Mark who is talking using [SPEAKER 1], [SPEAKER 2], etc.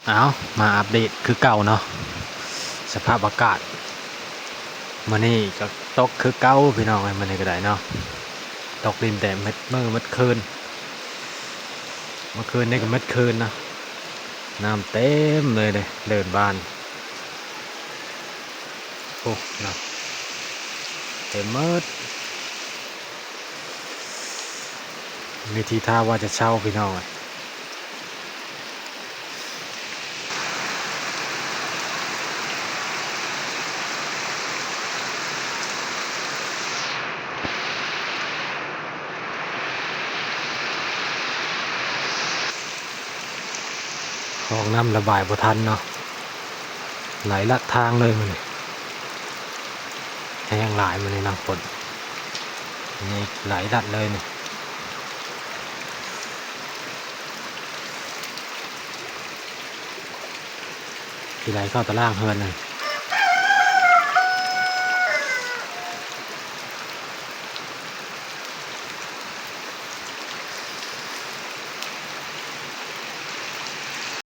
[SPEAKER 1] เอามาอัปเดตคือเก่าเนาะสภาพอากาศมื้อนี้ก็ตกคือเก่าพี่น้องไอ้มื้อนี้ก็ได้เนาะตกดินแต่เม็ดมื้อเม็ดคืนเมื่อคืนนี่ก็เม็ดคืนนะน้ำเต็มเลยเดินบ้านโอ้เนาะเต็มมืดมีทีท่าว่าจะเช่าพี่น้องของน้ำระบายบ่ทันเนาะไหลลัดทางเลยมันแห้งหลายมันในน้ำฝนนี่ไหลลัดเลยนี่ที่ไหลเข้าตะล่างเฮือนเลย